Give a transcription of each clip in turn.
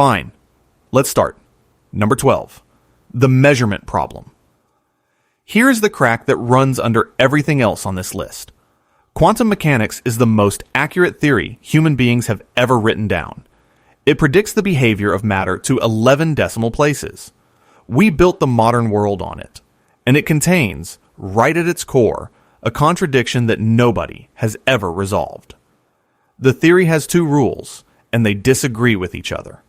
Fine. Let's start. Number 12. The measurement problem. Here's the crack that runs under everything else on this list. Quantum mechanics is the most accurate theory human beings have ever written down. It predicts the behavior of matter to 11 decimal places. We built the modern world on it, and it contains, right at its core, a contradiction that nobody has ever resolved. The theory has two rules, and they disagree with each other.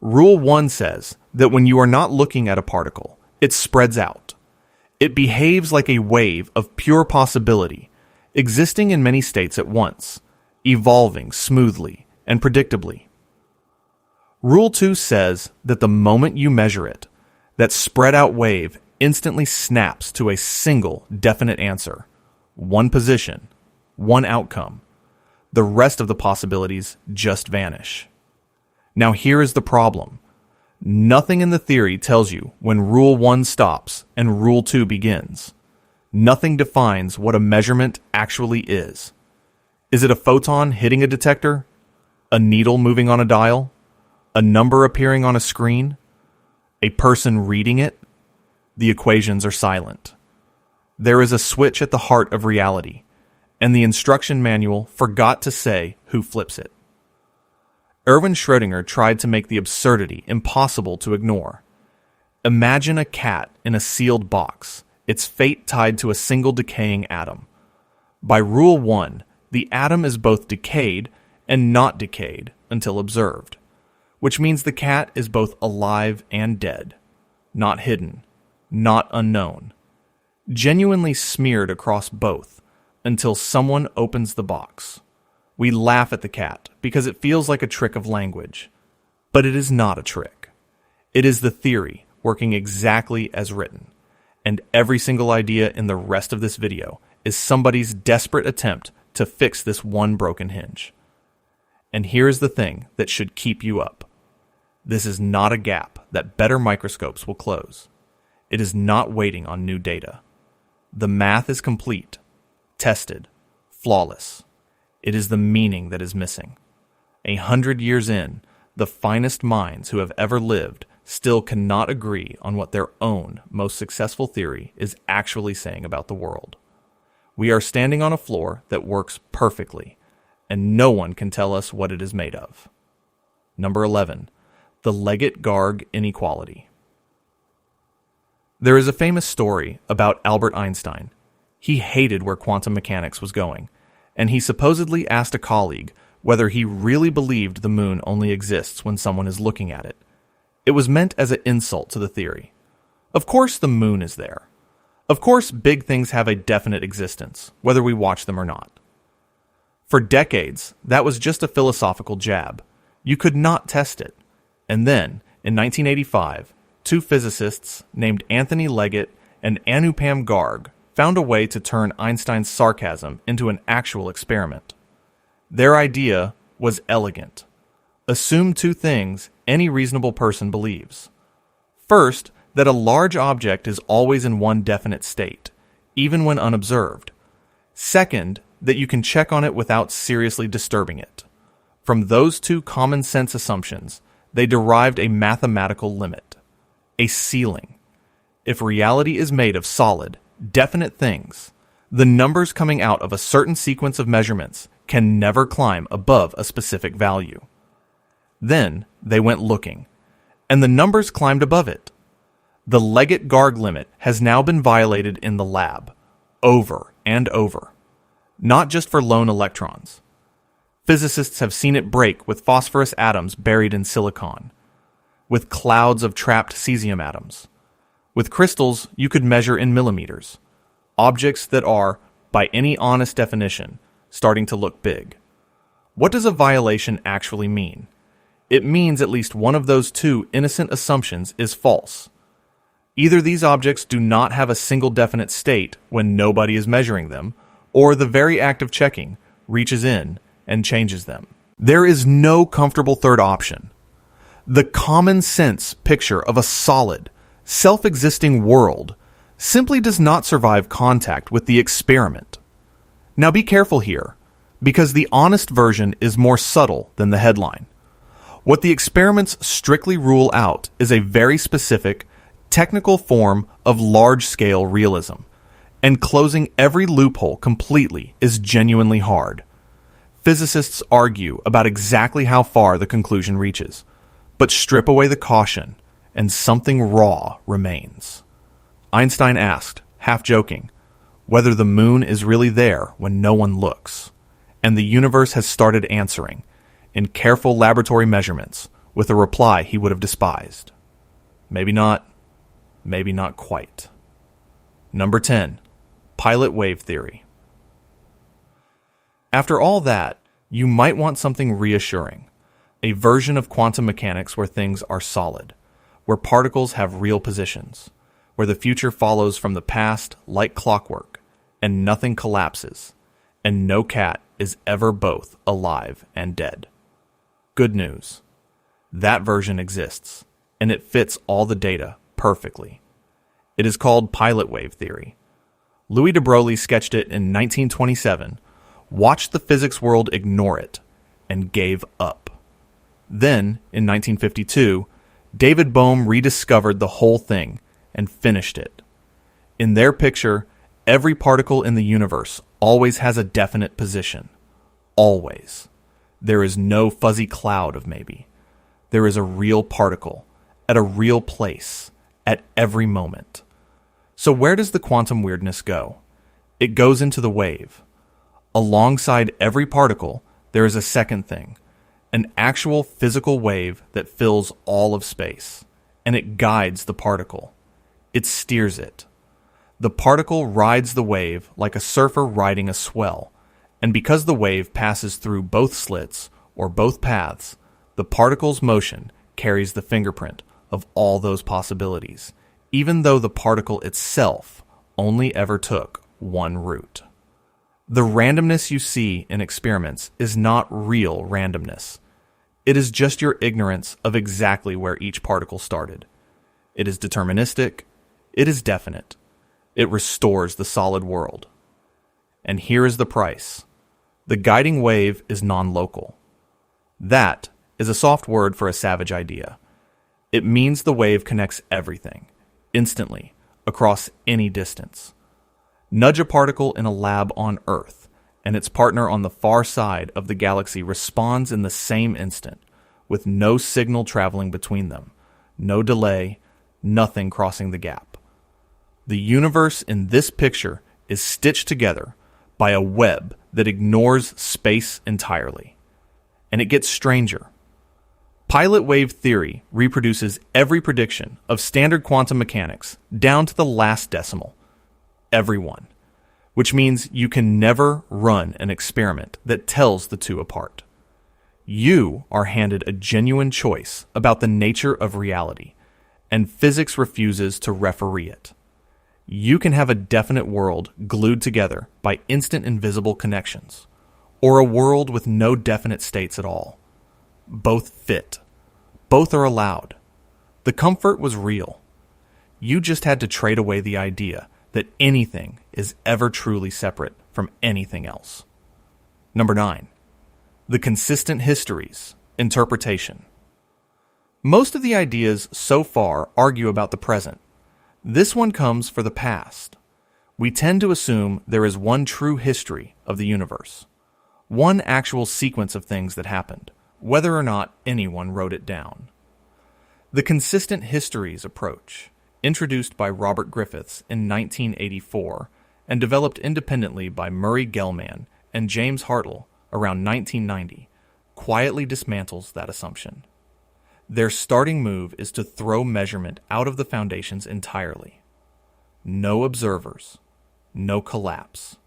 Rule 1 says that when you are not looking at a particle, it spreads out. It behaves like a wave of pure possibility, existing in many states at once, evolving smoothly and predictably. Rule 2 says that the moment you measure it, that spread-out wave instantly snaps to a single definite answer, one position, one outcome. The rest of the possibilities just vanish. Now here is the problem. Nothing in the theory tells you when Rule 1 stops and Rule 2 begins. Nothing defines what a measurement actually is. Is it a photon hitting a detector? A needle moving on a dial? A number appearing on a screen? A person reading it? The equations are silent. There is a switch at the heart of reality, and the instruction manual forgot to say who flips it. Erwin Schrödinger tried to make the absurdity impossible to ignore. Imagine a cat in a sealed box, its fate tied to a single decaying atom. By Rule 1, the atom is both decayed and not decayed until observed, which means the cat is both alive and dead, not hidden, not unknown, genuinely smeared across both until someone opens the box. We laugh at the cat because it feels like a trick of language, but it is not a trick. It is the theory working exactly as written. And every single idea in the rest of this video is somebody's desperate attempt to fix this one broken hinge. And here's the thing that should keep you up. This is not a gap that better microscopes will close. It is not waiting on new data. The math is complete, tested, flawless. It is the meaning that is missing. 100 years in, the finest minds who have ever lived still cannot agree on what their own most successful theory is actually saying about the world. We are standing on a floor that works perfectly, and no one can tell us what it is made of. Number 11. The Leggett-Garg inequality. There is a famous story about Albert Einstein. He hated where quantum mechanics was going, and he supposedly asked a colleague whether he really believed the moon only exists when someone is looking at it. It was meant as an insult to the theory. Of course the moon is there. Of course big things have a definite existence, whether we watch them or not. For decades, that was just a philosophical jab. You could not test it. And then, in 1985, two physicists named Anthony Leggett and Anupam Garg found a way to turn Einstein's sarcasm into an actual experiment. Their idea was elegant. Assume two things any reasonable person believes. First, that a large object is always in one definite state, even when unobserved. Second, that you can check on it without seriously disturbing it. From those two common sense assumptions, they derived a mathematical limit, a ceiling. If reality is made of solid, definite things, the numbers coming out of a certain sequence of measurements can never climb above a specific value. Then they went looking, and the numbers climbed above it. The Leggett-Garg limit has now been violated in the lab, over and over, not just for lone electrons. Physicists have seen it break with phosphorus atoms buried in silicon, with clouds of trapped cesium atoms. With crystals, you could measure in millimeters, objects that are, by any honest definition, starting to look big. What does a violation actually mean? It means at least one of those two innocent assumptions is false. Either these objects do not have a single definite state when nobody is measuring them, or the very act of checking reaches in and changes them. There is no comfortable third option. The common sense picture of a solid, self-existing world simply does not survive contact with the experiment. Now be careful here, because the honest version is more subtle than the headline. What the experiments strictly rule out is a very specific, technical form of large-scale realism, and closing every loophole completely is genuinely hard. Physicists argue about exactly how far the conclusion reaches, but strip away the caution, and something raw remains. Einstein asked, half joking, whether the moon is really there when no one looks, and the universe has started answering, in careful laboratory measurements, with a reply he would have despised. Maybe not quite. Number 10. Pilot wave theory. After all that, you might want something reassuring, a version of quantum mechanics where things are solid, where particles have real positions, where the future follows from the past like clockwork, and nothing collapses, and no cat is ever both alive and dead. Good news. That version exists, and it fits all the data perfectly. It is called pilot wave theory. Louis de Broglie sketched it in 1927, watched the physics world ignore it, and gave up. Then, in 1952, David Bohm rediscovered the whole thing and finished it. In their picture, every particle in the universe always has a definite position. Always. There is no fuzzy cloud of maybe. There is a real particle, at a real place, at every moment. So where does the quantum weirdness go? It goes into the wave. Alongside every particle, there is a second thing, an actual physical wave that fills all of space, and it guides the particle. It steers it. The particle rides the wave like a surfer riding a swell, and because the wave passes through both slits, or both paths, the particle's motion carries the fingerprint of all those possibilities, even though the particle itself only ever took one route. The randomness you see in experiments is not real randomness. It is just your ignorance of exactly where each particle started. It is deterministic. It is definite. It restores the solid world. And here is the price. The guiding wave is non-local. That is a soft word for a savage idea. It means the wave connects everything, instantly, across any distance. Nudge a particle in a lab on Earth, and its partner on the far side of the galaxy responds in the same instant, with no signal traveling between them, no delay, nothing crossing the gap. The universe in this picture is stitched together by a web that ignores space entirely. And it gets stranger. Pilot wave theory reproduces every prediction of standard quantum mechanics down to the last decimal. Every one. Which means you can never run an experiment that tells the two apart. You are handed a genuine choice about the nature of reality, and physics refuses to referee it. You can have a definite world glued together by instant invisible connections, or a world with no definite states at all. Both fit. Both are allowed. The comfort was real. You just had to trade away the idea that anything is ever truly separate from anything else. Number 9. The consistent histories, interpretation. Most of the ideas so far argue about the present. This one comes for the past. We tend to assume there is one true history of the universe, one actual sequence of things that happened, whether or not anyone wrote it down. The consistent histories approach, introduced by Robert Griffiths in 1984 and developed independently by Murray Gell-Mann and James Hartle around 1990, quietly dismantles that assumption. Their starting move is to throw measurement out of the foundations entirely. No observers, no collapse.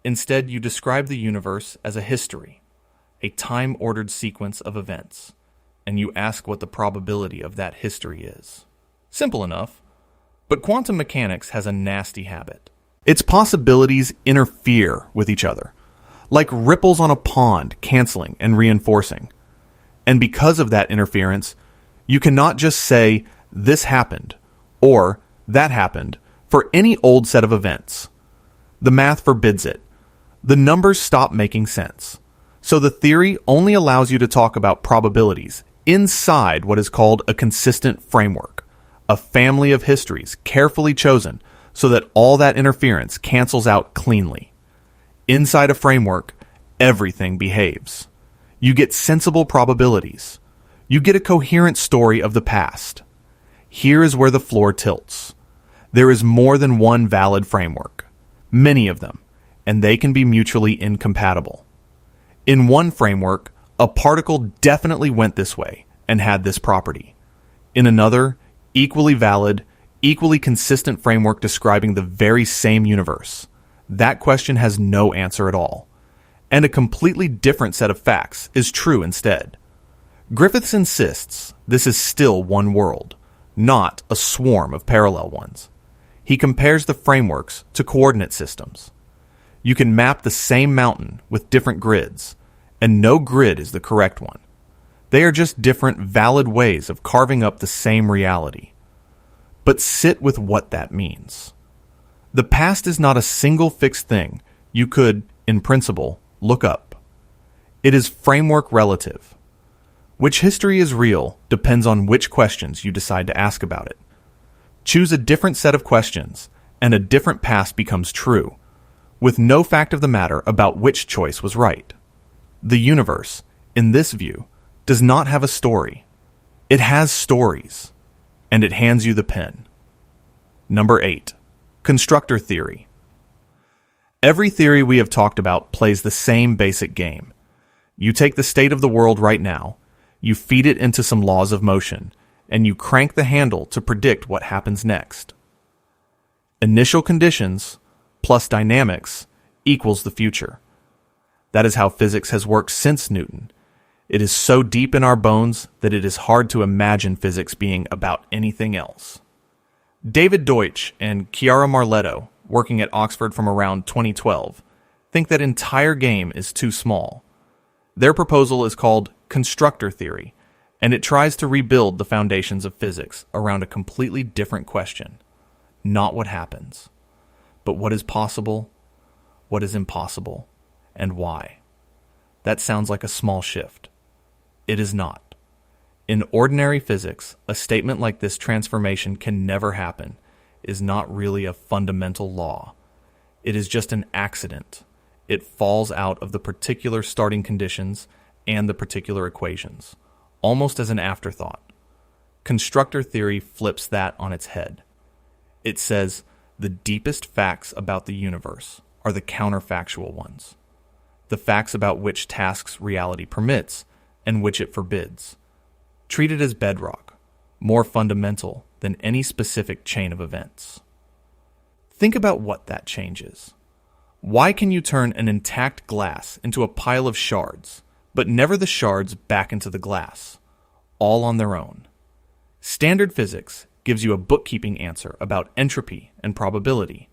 Instead, you describe the universe as a history, a time-ordered sequence of events, and you ask what the probability of that history is. Simple enough, but quantum mechanics has a nasty habit. Its possibilities interfere with each other, like ripples on a pond canceling and reinforcing. And because of that interference, you cannot just say, this happened, or that happened, for any old set of events. The math forbids it. The numbers stop making sense. So the theory only allows you to talk about probabilities inside what is called a consistent framework, a family of histories carefully chosen so that all that interference cancels out cleanly. Inside a framework, everything behaves. You get sensible probabilities. You get a coherent story of the past. Here is where the floor tilts. There is more than one valid framework, many of them, and they can be mutually incompatible. In one framework, a particle definitely went this way and had this property. In another, equally valid, equally consistent framework describing the very same universe, that question has no answer at all. And a completely different set of facts is true instead. Griffiths insists this is still one world, not a swarm of parallel ones. He compares the frameworks to coordinate systems. You can map the same mountain with different grids, and no grid is the correct one. They are just different valid ways of carving up the same reality. But sit with what that means. The past is not a single fixed thing you could, in principle, look up. It is framework relative. Which history is real depends on which questions you decide to ask about it. Choose a different set of questions, and a different past becomes true, with no fact of the matter about which choice was right. The universe, in this view, does not have a story. It has stories, and it hands you the pen. Number 8. Constructor theory. Every theory we have talked about plays the same basic game. You take the state of the world right now, you feed it into some laws of motion, and you crank the handle to predict what happens next. Initial conditions plus dynamics equals the future. That is how physics has worked since Newton. It is so deep in our bones that it is hard to imagine physics being about anything else. David Deutsch and Chiara Marletto, working at Oxford from around 2012, think that entire game is too small. Their proposal is called constructor theory, and it tries to rebuild the foundations of physics around a completely different question. Not what happens, but what is possible, what is impossible, and why. That sounds like a small shift. It is not. In ordinary physics, a statement like this transformation can never happen is not really a fundamental law. It is just an accident. It falls out of the particular starting conditions and the particular equations, almost as an afterthought. Constructor theory flips that on its head. It says the deepest facts about the universe are the counterfactual ones, the facts about which tasks reality permits and which it forbids. Treat it as bedrock, more fundamental than any specific chain of events. Think about what that changes. Why can you turn an intact glass into a pile of shards, but never the shards back into the glass, all on their own? Standard physics gives you a bookkeeping answer about entropy and probability.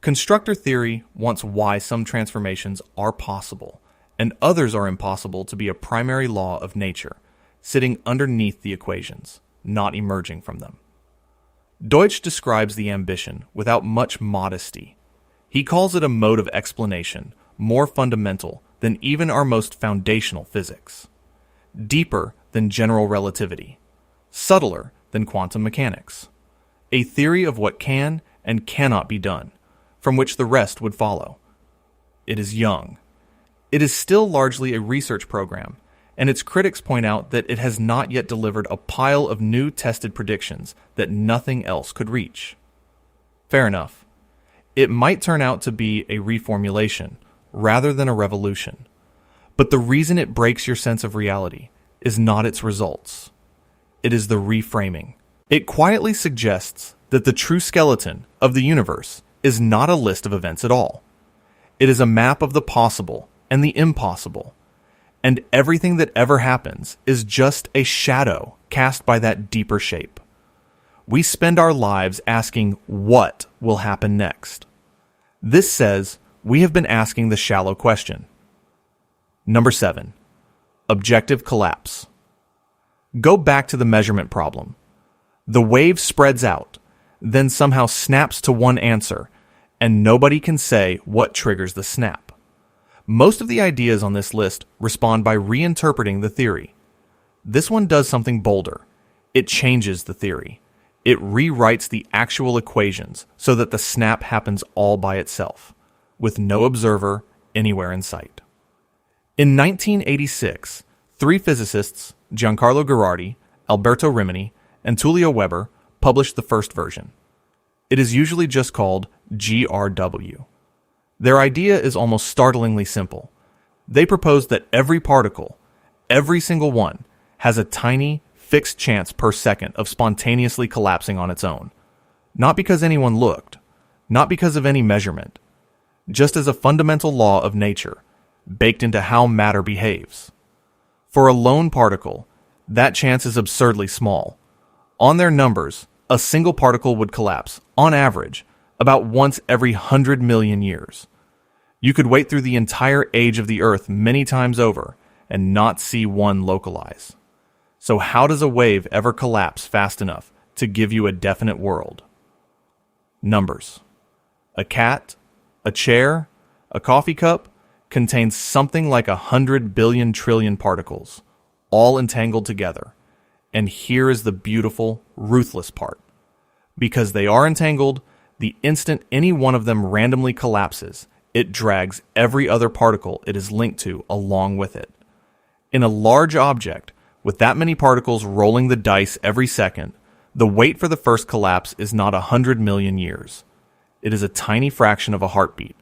Constructor theory wants why some transformations are possible, and others are impossible to be a primary law of nature, sitting underneath the equations, not emerging from them. Deutsch describes the ambition without much modesty. He calls it a mode of explanation more fundamental than even our most foundational physics, deeper than general relativity, subtler than quantum mechanics, a theory of what can and cannot be done, from which the rest would follow. It is young. It is still largely a research program, and its critics point out that it has not yet delivered a pile of new tested predictions that nothing else could reach. Fair enough. It might turn out to be a reformulation rather than a revolution. But the reason it breaks your sense of reality is not its results. It is the reframing. It quietly suggests that the true skeleton of the universe is not a list of events at all. It is a map of the possible and the impossible. And everything that ever happens is just a shadow cast by that deeper shape. We spend our lives asking what will happen next. This says we have been asking the shallow question. Number 7. Objective collapse. Go back to the measurement problem. The wave spreads out, then somehow snaps to one answer, and nobody can say what triggers the snap. Most of the ideas on this list respond by reinterpreting the theory. This one does something bolder. It changes the theory. It rewrites the actual equations so that the snap happens all by itself, with no observer anywhere in sight. In 1986, three physicists, Giancarlo Gherardi, Alberto Rimini, and Tullio Weber, published the first version. It is usually just called GRW. Their idea is almost startlingly simple. They propose that every particle, every single one, has a tiny, fixed chance per second of spontaneously collapsing on its own. Not because anyone looked, not because of any measurement, just as a fundamental law of nature, baked into how matter behaves. For a lone particle, that chance is absurdly small. On their numbers, a single particle would collapse, on average, about once every 100 million years. You could wait through the entire age of the Earth many times over and not see one localize. So how does a wave ever collapse fast enough to give you a definite world? Numbers. A cat, a chair, a coffee cup contains something like 100 billion trillion particles, all entangled together. And here is the beautiful, ruthless part. Because they are entangled, the instant any one of them randomly collapses, it drags every other particle it is linked to along with it. In a large object, with that many particles rolling the dice every second, the wait for the first collapse is not 100 million years. It is a tiny fraction of a heartbeat.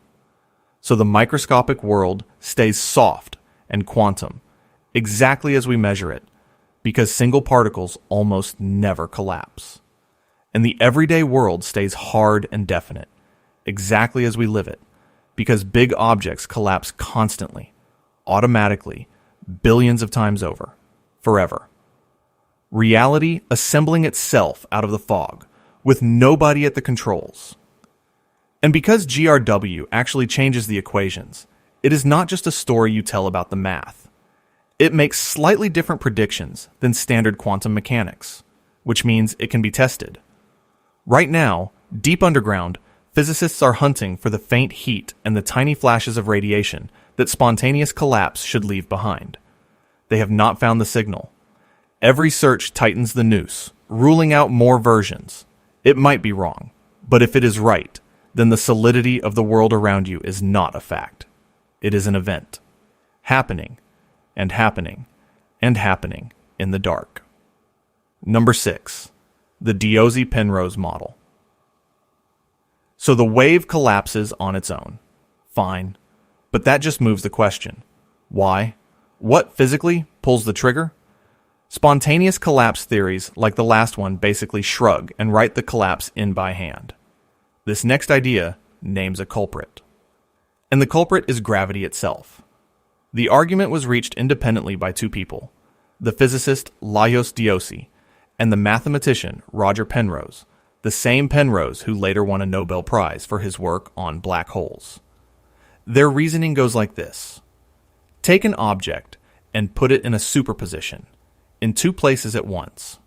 So the microscopic world stays soft and quantum, exactly as we measure it, because single particles almost never collapse. And the everyday world stays hard and definite, exactly as we live it, because big objects collapse constantly, automatically, billions of times over, forever. Reality assembling itself out of the fog, with nobody at the controls. And because GRW actually changes the equations, it is not just a story you tell about the math. It makes slightly different predictions than standard quantum mechanics, which means it can be tested. Right now, deep underground, physicists are hunting for the faint heat and the tiny flashes of radiation that spontaneous collapse should leave behind. They have not found the signal. Every search tightens the noose, ruling out more versions. It might be wrong, but if it is right, then the solidity of the world around you is not a fact. It is an event, happening, and happening, and happening in the dark. Number 6. The Diosy-Penrose model. So the wave collapses on its own. Fine. But that just moves the question. Why? What physically pulls the trigger? Spontaneous collapse theories like the last one basically shrug and write the collapse in by hand. This next idea names a culprit. And the culprit is gravity itself. The argument was reached independently by two people, the physicist Lajos Diosy and the mathematician Roger Penrose, the same Penrose who later won a Nobel Prize for his work on black holes. Their reasoning goes like this. Take an object and put it in a superposition, in two places at once.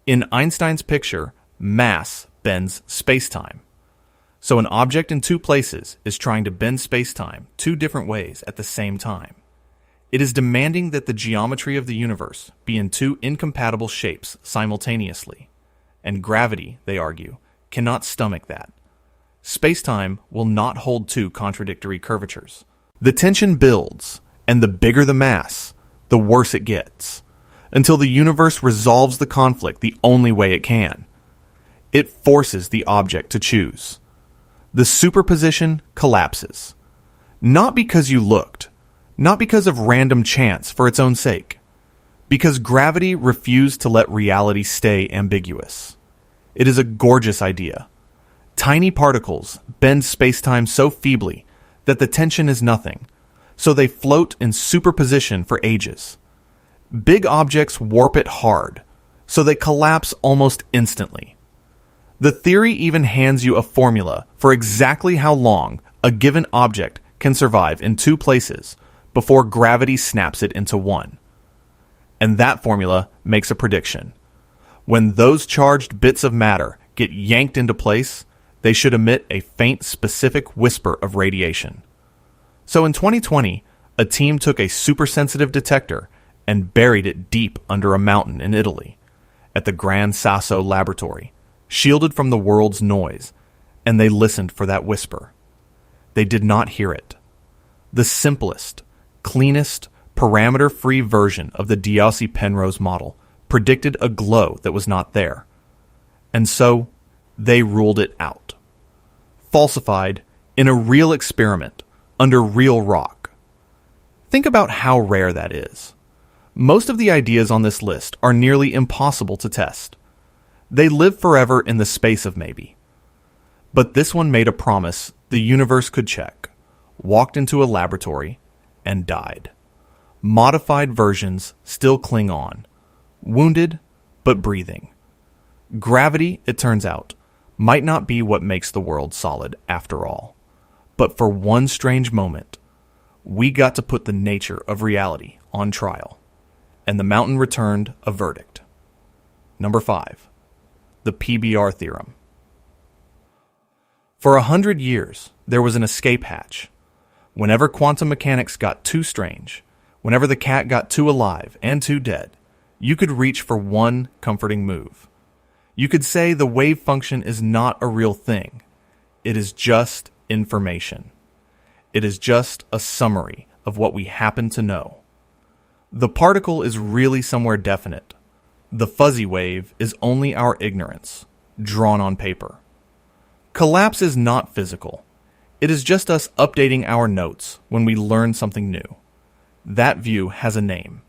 In Einstein's picture, mass bends spacetime. So an object in two places is trying to bend spacetime two different ways at the same time. It is demanding that the geometry of the universe be in two incompatible shapes simultaneously. And gravity, they argue, cannot stomach that. Spacetime will not hold two contradictory curvatures. The tension builds, and the bigger the mass, the worse it gets, until the universe resolves the conflict the only way it can. It forces the object to choose. The superposition collapses. Not because you looked, not because of random chance for its own sake, because gravity refused to let reality stay ambiguous. It is a gorgeous idea. Tiny particles bend spacetime so feebly that the tension is nothing, so they float in superposition for ages. Big objects warp it hard, so they collapse almost instantly. The theory even hands you a formula for exactly how long a given object can survive in two places before gravity snaps it into one. And that formula makes a prediction. When those charged bits of matter get yanked into place, they should emit a faint specific whisper of radiation. So in 2020, a team took a supersensitive detector and buried it deep under a mountain in Italy, at the Gran Sasso Laboratory, shielded from the world's noise, and they listened for that whisper. They did not hear it. The simplest, cleanest, parameter-free version of the Diossi-Penrose model predicted a glow that was not there. And so, they ruled it out. Falsified in a real experiment under real rock. Think about how rare that is. Most of the ideas on this list are nearly impossible to test. They live forever in the space of maybe. But this one made a promise the universe could check, walked into a laboratory, and died. Modified versions still cling on, wounded but breathing. Gravity, it turns out, might not be what makes the world solid after all. But for one strange moment, we got to put the nature of reality on trial, and the mountain returned a verdict. Number 5. The PBR theorem. For 100 years, there was an escape hatch. Whenever quantum mechanics got too strange, whenever the cat got too alive and too dead, you could reach for one comforting move. You could say the wave function is not a real thing. It is just information. It is just a summary of what we happen to know. The particle is really somewhere definite. The fuzzy wave is only our ignorance, drawn on paper. Collapse is not physical. It is just us updating our notes when we learn something new. That view has a name.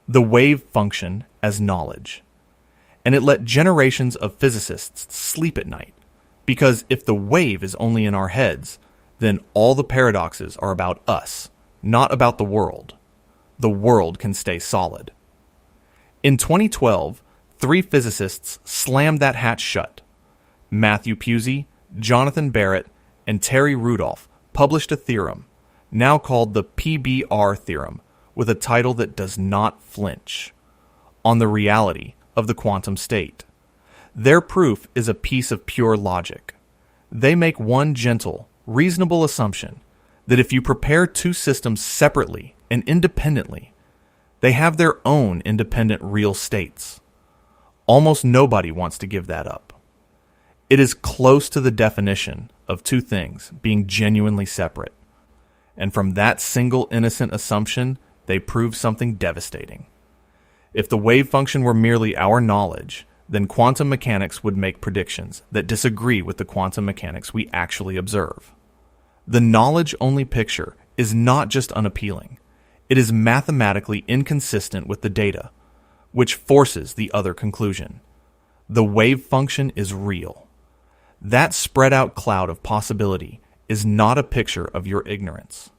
The wave function as knowledge. And it let generations of physicists sleep at night, because if the wave is only in our heads, then all the paradoxes are about us, not about the world. The world can stay solid. In 2012, 3 physicists slammed that hatch shut. Matthew Pusey, Jonathan Barrett, and Terry Rudolph published a theorem, now called the PBR theorem, with a title that does not flinch, on the reality of the quantum state. Their proof is a piece of pure logic. They make one gentle, reasonable assumption that if you prepare 2 systems separately and independently, they have their own independent real states. Almost nobody wants to give that up. It is close to the definition of 2 things being genuinely separate. And from that single innocent assumption, they prove something devastating. If the wave function were merely our knowledge, then quantum mechanics would make predictions that disagree with the quantum mechanics we actually observe. The knowledge-only picture is not just unappealing. It is mathematically inconsistent with the data, which forces the other conclusion. The wave function is real. That spread-out cloud of possibility is not a picture of your ignorance.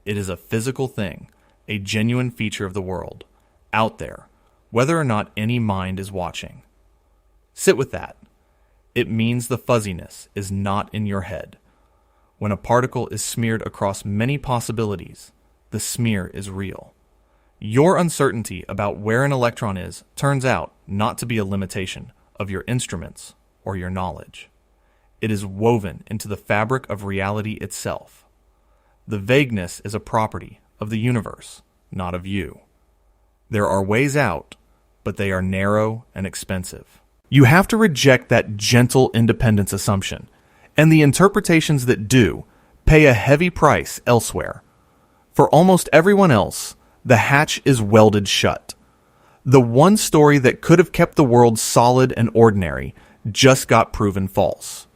It is a physical thing, a genuine feature of the world, out there, whether or not any mind is watching. Sit with that. It means the fuzziness is not in your head. When a particle is smeared across many possibilities, the smear is real. Your uncertainty about where an electron is turns out not to be a limitation of your instruments or your knowledge. It is woven into the fabric of reality itself. The vagueness is a property of the universe, not of you. There are ways out, but they are narrow and expensive. You have to reject that gentle independence assumption, and the interpretations that do pay a heavy price elsewhere. For almost everyone else, the hatch is welded shut. The one story that could have kept the world solid and ordinary just got proven false.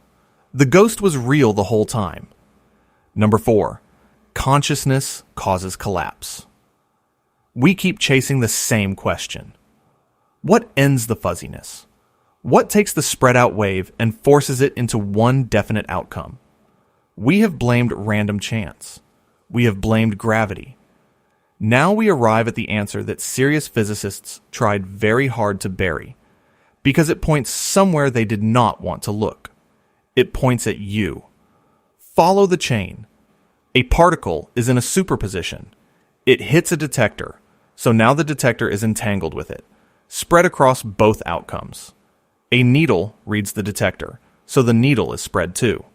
The ghost was real the whole time. Number 4, consciousness causes collapse. We keep chasing the same question. What ends the fuzziness? What takes the spread-out wave and forces it into one definite outcome? We have blamed random chance. We have blamed gravity. Now we arrive at the answer that serious physicists tried very hard to bury, because it points somewhere they did not want to look. It points at you. Follow the chain. A particle is in a superposition. It hits a detector, so now the detector is entangled with it, spread across both outcomes. A needle reads the detector, so the needle is spread too.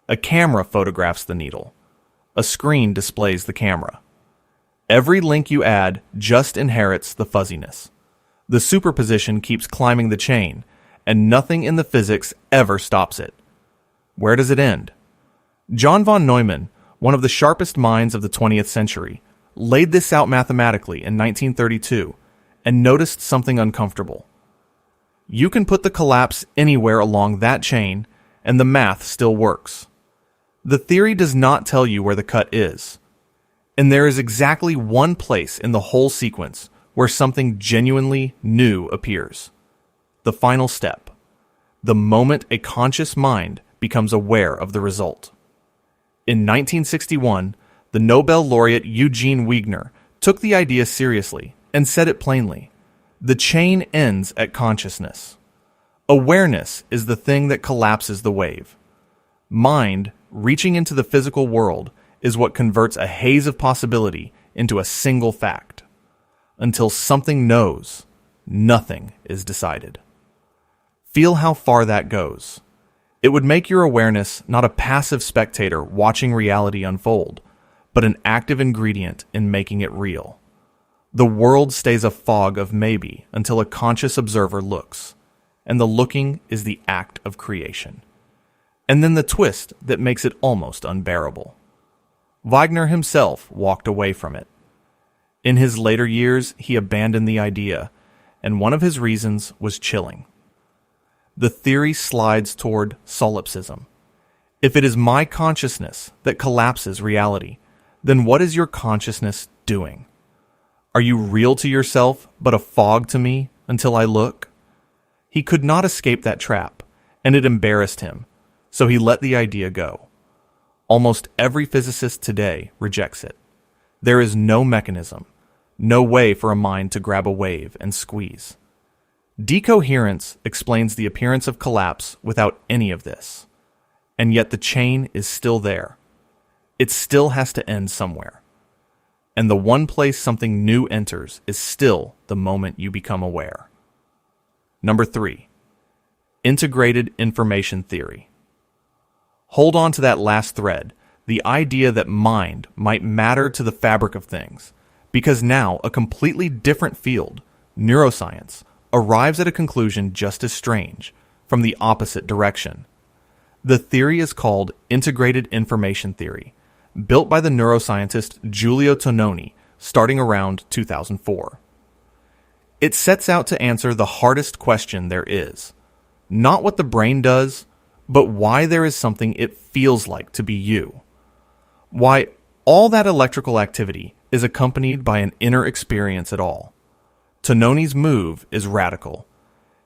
A camera photographs the needle. A screen displays the camera. Every link you add just inherits the fuzziness. The superposition keeps climbing the chain, and nothing in the physics ever stops it. Where does it end? John von Neumann, one of the sharpest minds of the 20th century, laid this out mathematically in 1932 and noticed something uncomfortable. You can put the collapse anywhere along that chain, and the math still works. The theory does not tell you where the cut is. And there is exactly one place in the whole sequence where something genuinely new appears. The final step. The moment a conscious mind becomes aware of the result. In 1961, the Nobel laureate Eugene Wigner took the idea seriously and said it plainly. The chain ends at consciousness. Awareness is the thing that collapses the wave. Mind, reaching into the physical world, is what converts a haze of possibility into a single fact. Until something knows, nothing is decided. Feel how far that goes. It would make your awareness not a passive spectator watching reality unfold, but an active ingredient in making it real. The world stays a fog of maybe until a conscious observer looks, and the looking is the act of creation. And then the twist that makes it almost unbearable. Wagner himself walked away from it. In his later years, he abandoned the idea, and one of his reasons was chilling. The theory slides toward solipsism. If it is my consciousness that collapses reality, then what is your consciousness doing? Are you real to yourself, but a fog to me until I look? He could not escape that trap, and it embarrassed him, so he let the idea go. Almost every physicist today rejects it. There is no mechanism, no way for a mind to grab a wave and squeeze. Decoherence explains the appearance of collapse without any of this. And yet the chain is still there. It still has to end somewhere. And the one place something new enters is still the moment you become aware. Number 3. Integrated information theory. Hold on to that last thread, the idea that mind might matter to the fabric of things, because now a completely different field, neuroscience, arrives at a conclusion just as strange, from the opposite direction. The theory is called integrated information theory, built by the neuroscientist Giulio Tononi, starting around 2004. It sets out to answer the hardest question there is, not what the brain does, but why there is something it feels like to be you. Why all that electrical activity is accompanied by an inner experience at all. Tononi's move is radical.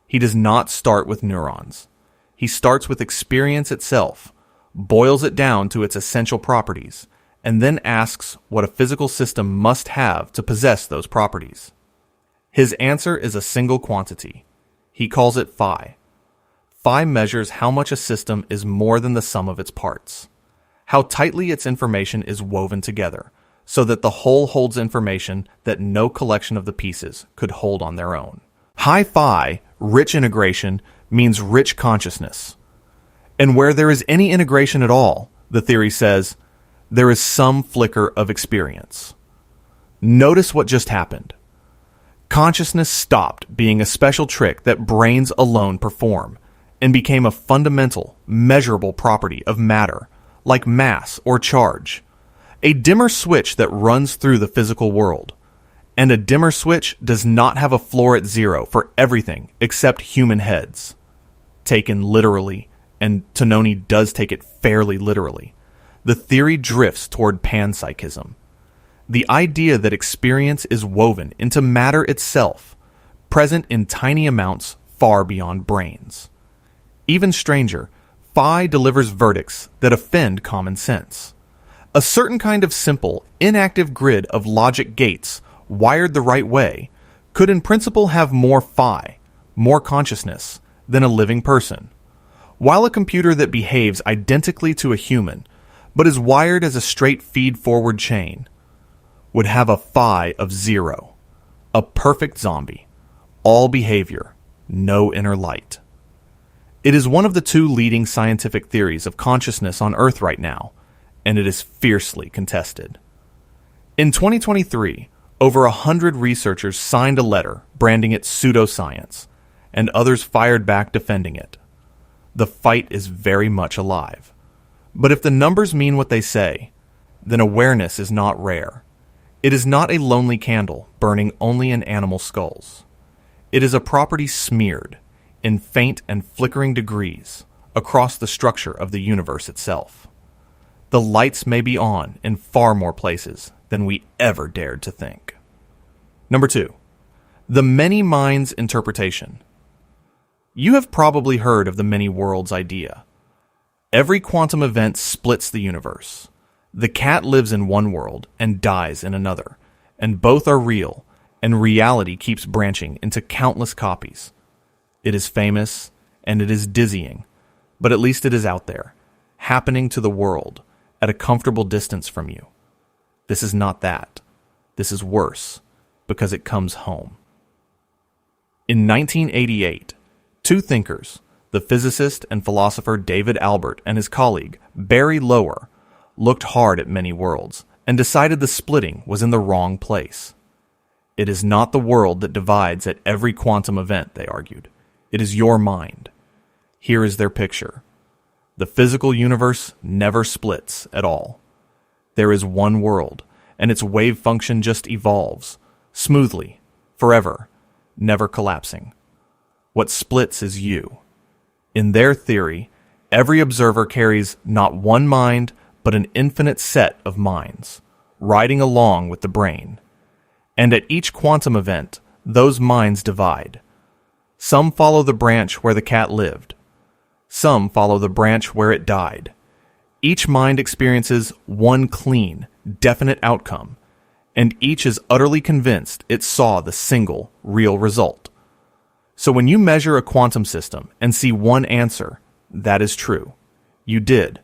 He does not start with neurons. He starts with experience itself, boils it down to its essential properties, and then asks what a physical system must have to possess those properties. His answer is a single quantity. He calls it phi. Phi measures how much a system is more than the sum of its parts, how tightly its information is woven together, so that the whole holds information that no collection of the pieces could hold on their own. High phi, rich integration, means rich consciousness. And where there is any integration at all, the theory says, there is some flicker of experience. Notice what just happened. Consciousness stopped being a special trick that brains alone perform, and became a fundamental, measurable property of matter, like mass or charge. A dimmer switch that runs through the physical world. And a dimmer switch does not have a floor at zero for everything except human heads. Taken literally, and Tononi does take it fairly literally, the theory drifts toward panpsychism. The idea that experience is woven into matter itself, present in tiny amounts far beyond brains. Even stranger, phi delivers verdicts that offend common sense. A certain kind of simple, inactive grid of logic gates, wired the right way, could in principle have more phi, more consciousness, than a living person. While a computer that behaves identically to a human, but is wired as a straight feed-forward chain, would have a phi of 0, a perfect zombie, all behavior, no inner light. It is one of the two leading scientific theories of consciousness on Earth right now, and it is fiercely contested. In 2023, over 100 researchers signed a letter branding it pseudoscience, and others fired back defending it. The fight is very much alive. But if the numbers mean what they say, then awareness is not rare. It is not a lonely candle burning only in animal skulls. It is a property smeared, in faint and flickering degrees, across the structure of the universe itself. The lights may be on in far more places than we ever dared to think. Number 2. The many minds interpretation. You have probably heard of the many worlds idea. Every quantum event splits the universe. The cat lives in one world and dies in another, and both are real, and reality keeps branching into countless copies. It is famous, and it is dizzying, but at least it is out there, happening to the world, at a comfortable distance from you. This is not that. This is worse, because it comes home. In 1988, two thinkers, the physicist and philosopher David Albert and his colleague Barry Lower, looked hard at many worlds and decided the splitting was in the wrong place. It is not the world that divides at every quantum event, they argued. It is your mind. Here is their picture. The physical universe never splits at all. There is one world, and its wave function just evolves, smoothly, forever, never collapsing. What splits is you. In their theory, every observer carries not one mind, but an infinite set of minds, riding along with the brain. And at each quantum event, those minds divide. Some follow the branch where the cat lived. Some follow the branch where it died. Each mind experiences one clean, definite outcome, and each is utterly convinced it saw the single, real result. So when you measure a quantum system and see one answer, that is true. You did.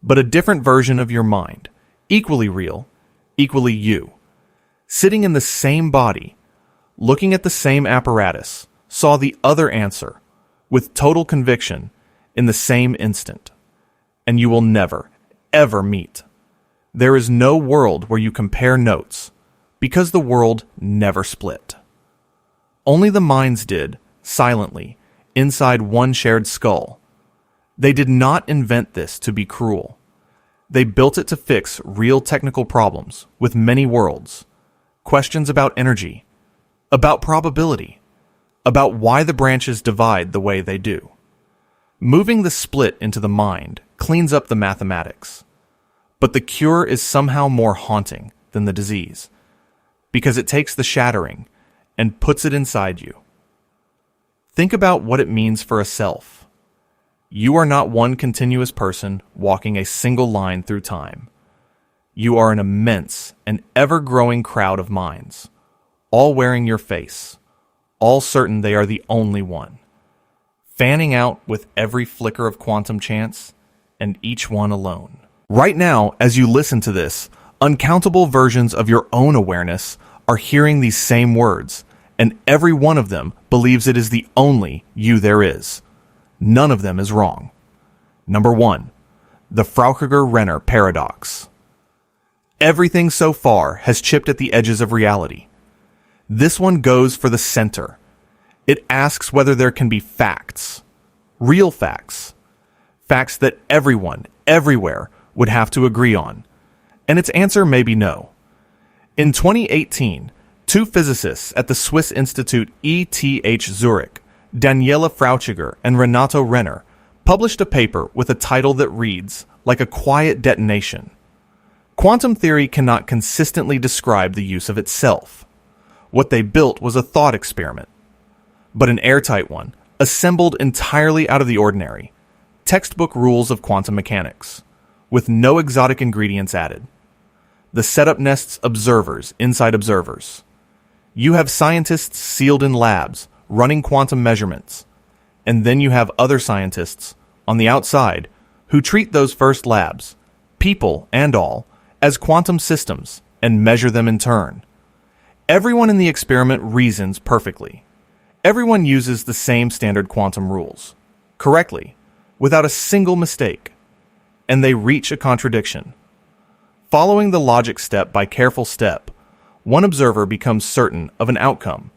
But a different version of your mind, equally real, equally you, sitting in the same body, looking at the same apparatus, saw the other answer, with total conviction, in the same instant. And you will never, ever meet. There is no world where you compare notes, because the world never split. Only the minds did, silently, inside one shared skull. They did not invent this to be cruel. They built it to fix real technical problems with many worlds, questions about energy, about probability, about why the branches divide the way they do. Moving the split into the mind cleans up the mathematics. But the cure is somehow more haunting than the disease, because it takes the shattering and puts it inside you. Think about what it means for a self. You are not one continuous person walking a single line through time. You are an immense and ever-growing crowd of minds, all wearing your face, all certain they are the only one, fanning out with every flicker of quantum chance, and each one alone. Right now, as you listen to this, uncountable versions of your own awareness are hearing these same words, and every one of them believes it is the only you there is. None of them is wrong. Number 1, the Frauchiger-Renner paradox. Everything so far has chipped at the edges of reality. This one goes for the center. It asks whether there can be facts, real facts, facts that everyone, everywhere, would have to agree on. And its answer may be no. In 2018, two physicists at the Swiss Institute ETH Zurich, Daniela Frauchiger and Renato Renner, published a paper with a title that reads, like a quiet detonation. Quantum theory cannot consistently describe the use of itself. What they built was a thought experiment, but an airtight one, assembled entirely out of the ordinary, textbook rules of quantum mechanics, with no exotic ingredients added. The setup nests observers inside observers. You have scientists sealed in labs, running quantum measurements, and then you have other scientists on the outside who treat those first labs, people and all, as quantum systems and measure them in turn. Everyone in the experiment reasons perfectly. Everyone uses the same standard quantum rules, correctly, without a single mistake, and they reach a contradiction. Following the logic step by careful step, one observer becomes certain of an outcome,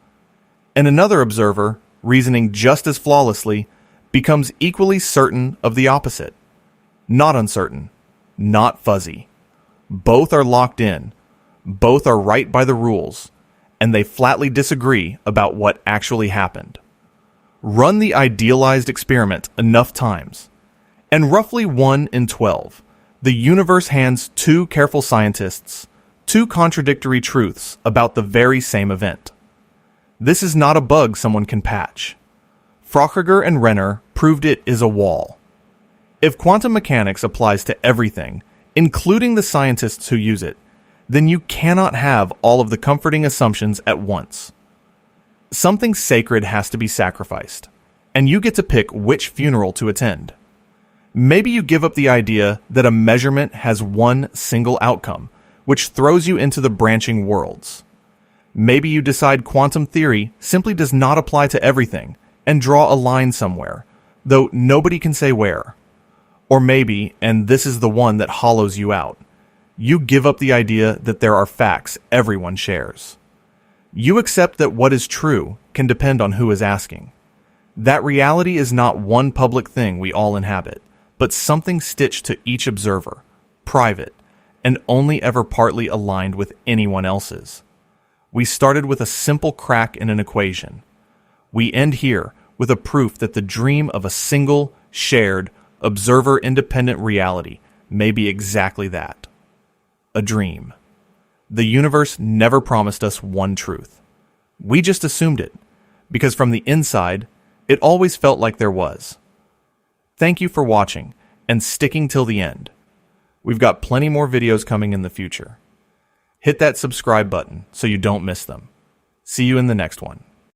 and another observer, reasoning just as flawlessly, becomes equally certain of the opposite. Not uncertain, not fuzzy. Both are locked in, both are right by the rules, and they flatly disagree about what actually happened. Run the idealized experiment enough times, and roughly 1 in 12, the universe hands two careful scientists two contradictory truths about the very same event. This is not a bug someone can patch. Fröchiger and Renner proved it is a wall. If quantum mechanics applies to everything, including the scientists who use it, then you cannot have all of the comforting assumptions at once. Something sacred has to be sacrificed, and you get to pick which funeral to attend. Maybe you give up the idea that a measurement has one single outcome, which throws you into the branching worlds. Maybe you decide quantum theory simply does not apply to everything and draw a line somewhere, though nobody can say where. Or maybe, and this is the one that hollows you out, you give up the idea that there are facts everyone shares. You accept that what is true can depend on who is asking. That reality is not one public thing we all inhabit, but something stitched to each observer, private, and only ever partly aligned with anyone else's. We started with a simple crack in an equation. We end here with a proof that the dream of a single, shared, observer-independent reality may be exactly that. A dream. The universe never promised us one truth. We just assumed it, because from the inside, it always felt like there was. Thank you for watching and sticking till the end. We've got plenty more videos coming in the future. Hit that subscribe button so you don't miss them. See you in the next one.